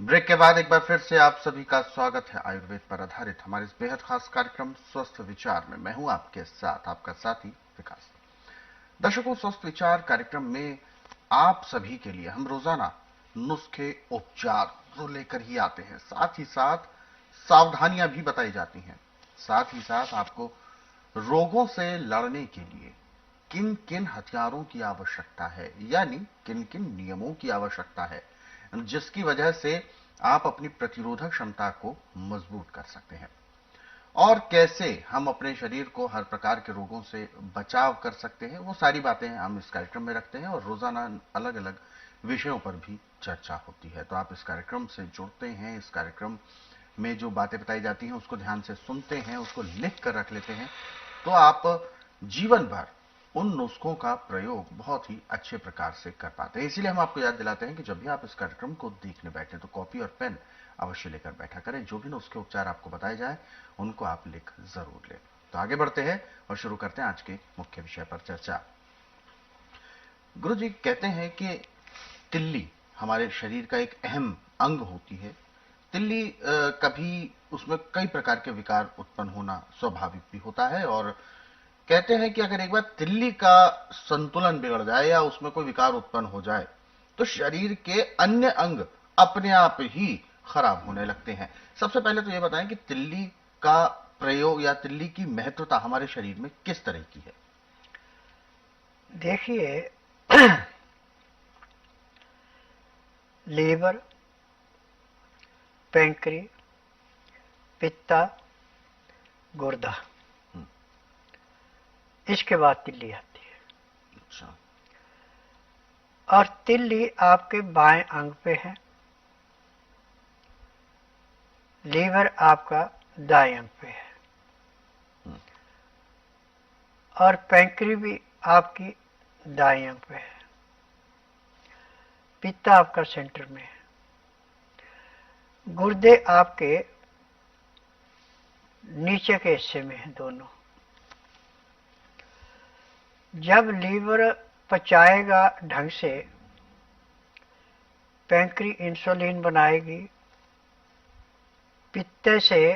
Break के बाद एक बार फिर से आप सभी का स्वागत है आयुर्वेद पर आधारित हमारे इस बेहद खास कार्यक्रम स्वस्थ विचार में। मैं हूं आपके साथ आपका साथी विकास। दर्शकों, स्वस्थ विचार कार्यक्रम में आप सभी के लिए हम रोजाना नुस्खे उपचार तो लेकर ही आते हैं, साथ ही साथ सावधानियां भी बताई जाती हैं। साथ ही साथ आपको रोगों से लड़ने के लिए किन किन हथियारों की आवश्यकता है, यानी किन किन नियमों की आवश्यकता है, जिसकी वजह से आप अपनी प्रतिरोधक क्षमता को मजबूत कर सकते हैं, और कैसे हम अपने शरीर को हर प्रकार के रोगों से बचाव कर सकते हैं, वो सारी बातें हम इस कार्यक्रम में रखते हैं और रोजाना अलग अलग विषयों पर भी चर्चा होती है। तो आप इस कार्यक्रम से जुड़ते हैं, इस कार्यक्रम में जो बातें बताई जाती हैं उसको ध्यान से सुनते हैं, उसको लिख कर रख लेते हैं, तो आप जीवन भर उन नुस्खों का प्रयोग बहुत ही अच्छे प्रकार से कर पाते हैं। इसीलिए हम आपको याद दिलाते हैं कि जब भी आप इस कार्यक्रम को देखने बैठे तो कॉपी और पेन अवश्य लेकर बैठा करें। जो भी नुस्खे उपचार आपको बताए जाए उनको आप लिख जरूर लें। तो आगे बढ़ते हैं और शुरू करते हैं आज के मुख्य विषय पर चर्चा। गुरु जी कहते हैं कि तिल्ली हमारे शरीर का एक अहम अंग होती है। तिल्ली कभी उसमें कई प्रकार के विकार उत्पन्न होना स्वाभाविक भी होता है, और कहते हैं कि अगर एक बार तिल्ली का संतुलन बिगड़ जाए या उसमें कोई विकार उत्पन्न हो जाए तो शरीर के अन्य अंग अपने आप ही खराब होने लगते हैं। सबसे पहले तो यह बताएं कि तिल्ली का प्रयोग या तिल्ली की महत्वता हमारे शरीर में किस तरह की है। देखिए, लीवर, पैंक्री, पित्ता, गुर्दा, इसके बाद तिल्ली आती है। अच्छा। और तिल्ली आपके बाएं अंग पे है, लीवर आपका दाएं अंग पे है, और पैंक्री भी आपकी दाएं अंग पे है, पित्ता आपका सेंटर में है, गुर्दे आपके नीचे के हिस्से में है दोनों। जब लीवर पचाएगा ढंग से, पैंक्री इंसुलिन बनाएगी, पित्ते से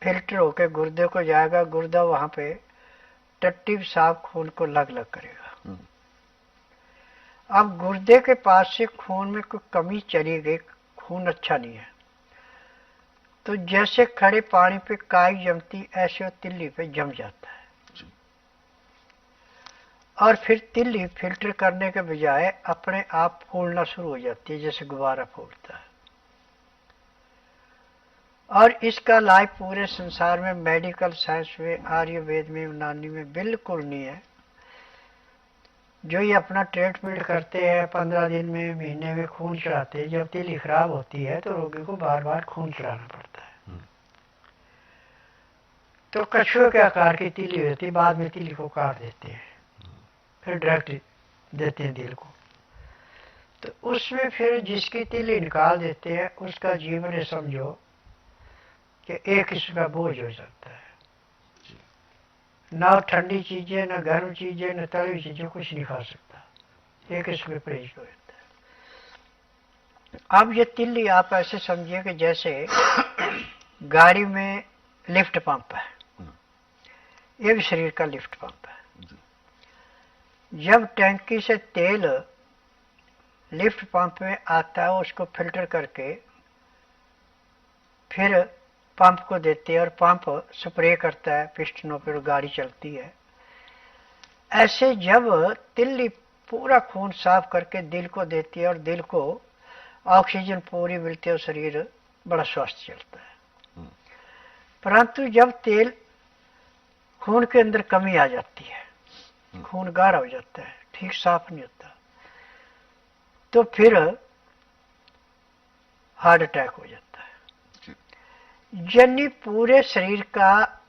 फिल्टर होकर गुर्दे को जाएगा, गुर्दा वहां पे टट्टी साफ खून को लग लग करेगा। अब गुर्दे के पास से खून में कोई कमी चली गई, खून अच्छा नहीं है, तो जैसे खड़े पानी पे काई जमती ऐसे वो तिल्ली पे जम जाता है, और फिर तिल्ली फिल्टर करने के बजाय अपने आप फूलना शुरू हो जाती है, जैसे गुब्बारा फूलता है। और इसका इलाज पूरे संसार में मेडिकल साइंस में, आयुर्वेद में, यूनानी में बिल्कुल नहीं है। जो ये अपना ट्रीटमेंट करते हैं 15 दिन में, महीने में खून चढ़ाते हैं, जब तिल्ली खराब होती है तो रोगी को बार बार खून चढ़ाना पड़ता है। तो कछुए के आकार की तिल्ली होती है, बाद में तिल्ली को काट देते हैं, फिर डायरेक्ट देते हैं दिल को। तो उसमें फिर जिसकी तिल्ली निकाल देते हैं उसका जीवन है समझो कि एक किस्म का बोझ हो जाता है। ना ठंडी चीजें, ना गर्म चीजें, ना तली चीजें, कुछ नहीं खा सकता, एक किस्म का परहेज हो जाता है। अब ये तिल्ली आप ऐसे समझिए कि जैसे गाड़ी में लिफ्ट पंप है, ये भी शरीर का लिफ्ट पंप है। जब टैंकी से तेल लिफ्ट पंप में आता है, उसको फिल्टर करके फिर पंप को देते हैं, और पंप स्प्रे करता है पिस्टनों पर, गाड़ी चलती है। ऐसे जब तिल्ली पूरा खून साफ करके दिल को देती है और दिल को ऑक्सीजन पूरी मिलती है और शरीर बड़ा स्वस्थ चलता है। परंतु जब तेल खून के अंदर कमी आ जाती है, खून गाढ़ा हो जाता है, ठीक साफ नहीं होता, तो फिर हार्ट अटैक हो जाता है। यानी पूरे शरीर का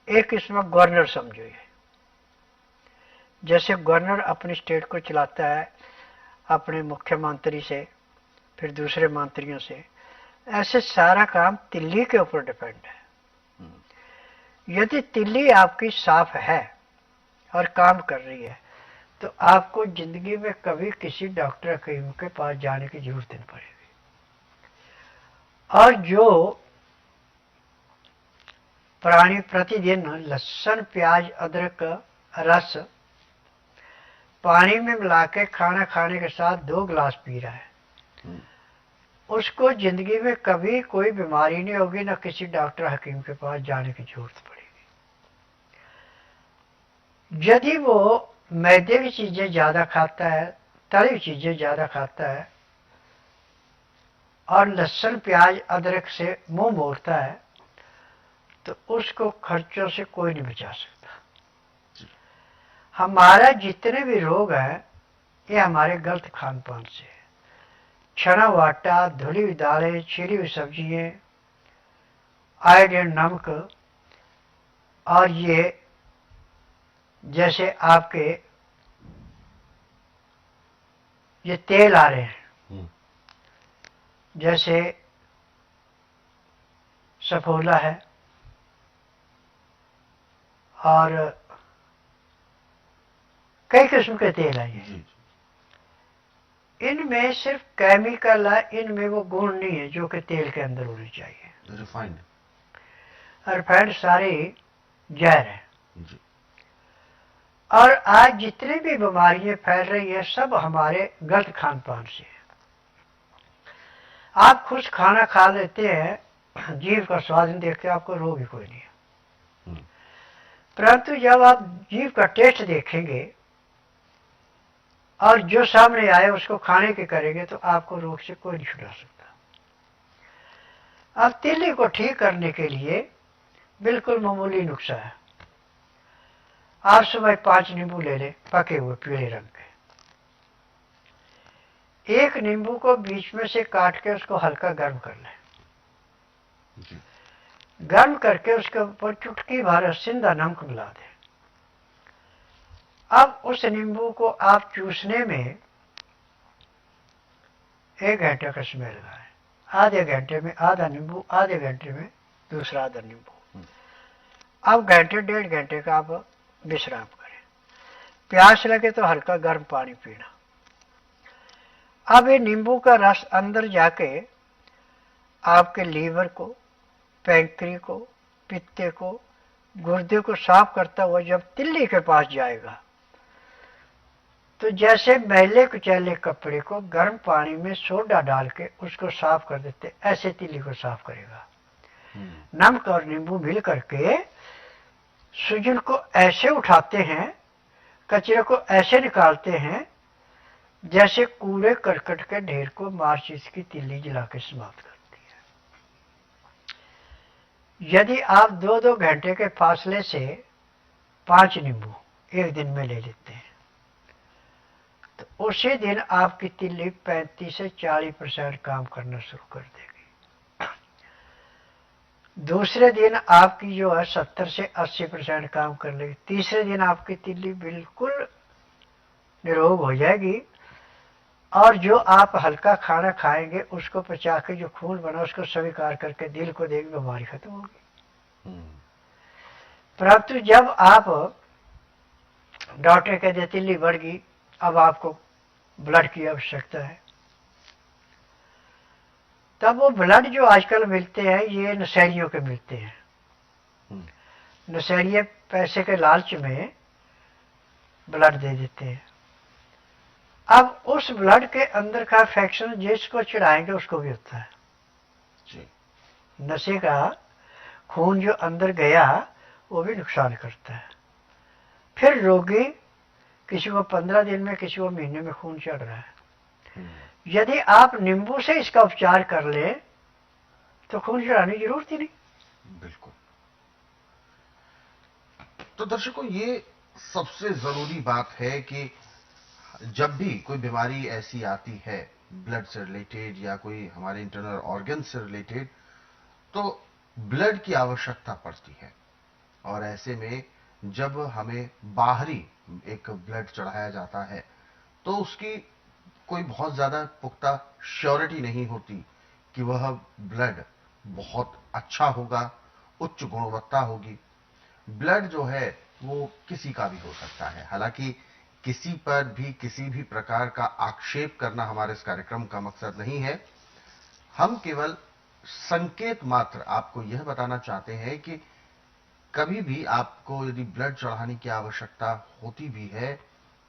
एक किस्म गवर्नर समझो ये, जैसे गवर्नर अपनी स्टेट को चलाता है अपने मुख्यमंत्री से, फिर दूसरे मंत्रियों से, ऐसे सारा काम तिल्ली के ऊपर डिपेंड है। यदि तिल्ली आपकी साफ है और काम कर रही है तो आपको जिंदगी में कभी किसी डॉक्टर हकीम के पास जाने की जरूरत नहीं पड़ेगी। और जो प्राणी प्रतिदिन लहसुन प्याज अदरक रस पानी में मिला के खाना खाने के साथ 2 गिलास पी रहा है, उसको जिंदगी में कभी कोई बीमारी नहीं होगी, ना किसी डॉक्टर हकीम के पास जाने की जरूरत पड़ेगी। यदि वो मैदे की चीजें ज्यादा खाता है, तली चीजें ज्यादा खाता है और लहसुन प्याज अदरक से मुंह मोड़ता है, तो उसको खर्चों से कोई नहीं बचा सकता। हमारा जितने भी रोग हैं ये हमारे गलत खान पान से है। छना हुआ आटा, धुली हुई दालें, छिली हुई सब्जियां, आयोडीन नमक, और ये जैसे आपके ये तेल आ रहे हैं, जैसे सफोला है और कई किस्म के तेल हैं ये, इनमें सिर्फ केमिकल है, इनमें वो गुण नहीं है जो कि तेल के अंदर होने चाहिए। रिफाइंड सारे जहर है। और आज जितनी भी बीमारियां फैल रही है सब हमारे गलत खान पान से है। आप खुश खाना खा लेते हैं, जीभ का स्वाद नहीं देखते, आपको रोग ही कोई नहीं है। परंतु जब आप जीभ का टेस्ट देखेंगे और जो सामने आए उसको खाने के करेंगे तो आपको रोग से कोई नहीं छुड़ा सकता। अब तिल्ली को ठीक करने के लिए बिल्कुल मामूली नुस्खा है। आप सुबह 5 नींबू ले लें, पके हुए पीले रंग के। एक नींबू को बीच में से काट के उसको हल्का गर्म कर लें। गर्म करके उसके ऊपर चुटकी भर सिंधा नमक मिला दें। अब उस नींबू को आप चूसने में 1 घंटे का समय लगाएं। आधे घंटे में आधा नींबू, आधे घंटे में दूसरा आधा नींबू। अब घंटे 1.5 घंटे का आप विश्राम करें। प्यास लगे तो हल्का गर्म पानी पीना। अब ये नींबू का रस अंदर जाके आपके लीवर को, पैंक्री को, पित्ते को, गुर्दे को साफ करता हुआ जब तिल्ली के पास जाएगा तो जैसे मैले कुचैले कपड़े को गर्म पानी में सोडा डाल के उसको साफ कर देते, ऐसे तिल्ली को साफ करेगा। नमक और नींबू मिल करके सूजन को ऐसे उठाते हैं, कचरे को ऐसे निकालते हैं जैसे कूड़े करकट के ढेर को माचिस की तिल्ली जला के समाप्त करती है। यदि आप 2-2 घंटे के फासले से 5 नींबू एक दिन में ले लेते हैं तो उसी दिन आपकी तिल्ली 35 से 40% काम करना शुरू कर देगी। दूसरे दिन आपकी जो है 70 से 80% काम कर लेगी। तीसरे दिन आपकी तिल्ली बिल्कुल निरोग हो जाएगी और जो आप हल्का खाना खाएंगे उसको पचा के जो खून बना उसको स्वीकार करके दिल को देगी, बीमारी खत्म होगी। परंतु जब आप डॉक्टर कहते तिल्ली बढ़ गई, अब आपको ब्लड की आवश्यकता है, तब वो ब्लड जो आजकल मिलते हैं ये नशेड़ियों के मिलते हैं। नशेड़िए पैसे के लालच में ब्लड दे देते हैं। अब उस ब्लड के अंदर का इन्फेक्शन जिसको चढ़ाएंगे उसको भी होता है। नशे का खून जो अंदर गया वो भी नुकसान करता है। फिर रोगी किसी को 15 दिन में, किसी को महीने में खून चढ़ रहा है। यदि आप नींबू से इसका उपचार कर ले तो खून चढ़ाने की जरूरत ही नहीं। बिल्कुल। तो दर्शकों, ये सबसे जरूरी बात है कि जब भी कोई बीमारी ऐसी आती है ब्लड से रिलेटेड या कोई हमारे इंटरनल ऑर्गन से रिलेटेड, तो ब्लड की आवश्यकता पड़ती है। और ऐसे में जब हमें बाहरी एक ब्लड चढ़ाया जाता है तो उसकी कोई बहुत ज्यादा पुख्ता श्योरिटी नहीं होती कि वह ब्लड बहुत अच्छा होगा, उच्च गुणवत्ता होगी। ब्लड जो है वो किसी का भी हो सकता है। हालांकि किसी पर भी किसी भी प्रकार का आक्षेप करना हमारे इस कार्यक्रम का मकसद नहीं है। हम केवल संकेत मात्र आपको यह बताना चाहते हैं कि कभी भी आपको यदि ब्लड चढ़ाने की आवश्यकता होती भी है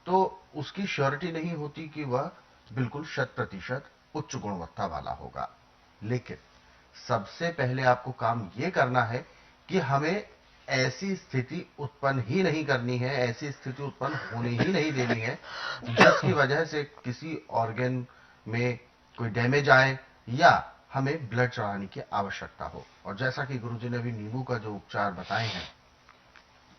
तो उसकी श्योरिटी नहीं होती कि वह बिल्कुल 100% उच्च गुणवत्ता वाला होगा। लेकिन सबसे पहले आपको काम यह करना है कि हमें ऐसी स्थिति उत्पन्न ही नहीं करनी है, ऐसी स्थिति उत्पन्न होने ही नहीं देनी है जिसकी वजह से किसी ऑर्गन में कोई डैमेज आए या हमें ब्लड चढ़ाने की आवश्यकता हो। और जैसा कि गुरुजी ने अभी नींबू का जो उपचार बताए हैं,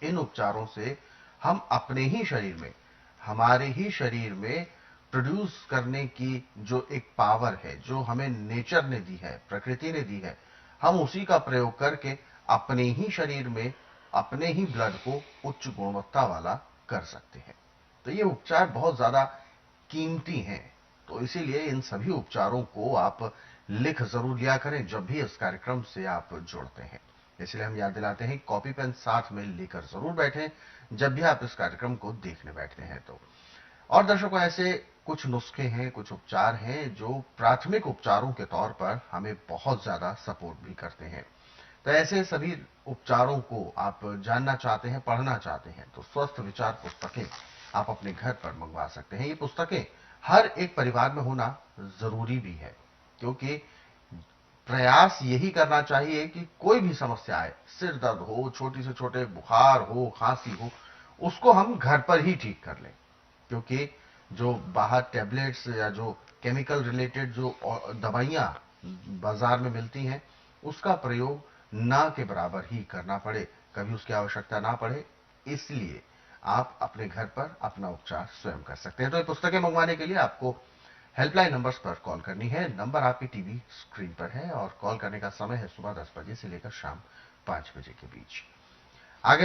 इन उपचारों से हम अपने ही शरीर में, हमारे ही शरीर में प्रोड्यूस करने की जो एक पावर है, जो हमें नेचर ने दी है, प्रकृति ने दी है, हम उसी का प्रयोग करके अपने ही शरीर में अपने ही ब्लड को उच्च गुणवत्ता वाला कर सकते हैं। तो ये उपचार बहुत ज्यादा कीमती हैं, तो इसीलिए इन सभी उपचारों को आप लिख जरूर लिया करें जब भी इस कार्यक्रम से आप जुड़ते हैं। इसलिए हम याद दिलाते हैं कॉपी पेन साथ में लेकर जरूर बैठें जब भी आप इस कार्यक्रम को देखने बैठते हैं तो। और दर्शकों, ऐसे कुछ नुस्खे हैं, कुछ उपचार हैं जो प्राथमिक उपचारों के तौर पर हमें बहुत ज्यादा सपोर्ट भी करते हैं। तो ऐसे सभी उपचारों को आप जानना चाहते हैं, पढ़ना चाहते हैं तो स्वस्थ विचार पुस्तकें आप अपने घर पर मंगवा सकते हैं। ये पुस्तकें हर एक परिवार में होना जरूरी भी है, क्योंकि प्रयास यही करना चाहिए कि कोई भी समस्या आए, सिर दर्द हो, छोटी से छोटे बुखार हो, खांसी हो, उसको हम घर पर ही ठीक कर लें। क्योंकि जो बाहर टैबलेट्स या जो केमिकल रिलेटेड जो दवाइयां बाजार में मिलती हैं, उसका प्रयोग ना के बराबर ही करना पड़े, कभी उसकी आवश्यकता ना पड़े, इसलिए आप अपने घर पर अपना उपचार स्वयं कर सकते हैं। तो ये पुस्तकें मंगवाने के लिए आपको हेल्पलाइन नंबर्स पर कॉल करनी है। नंबर आपकी टीवी स्क्रीन पर है और कॉल करने का समय है सुबह 10 बजे से लेकर शाम 5 बजे के बीच। आगे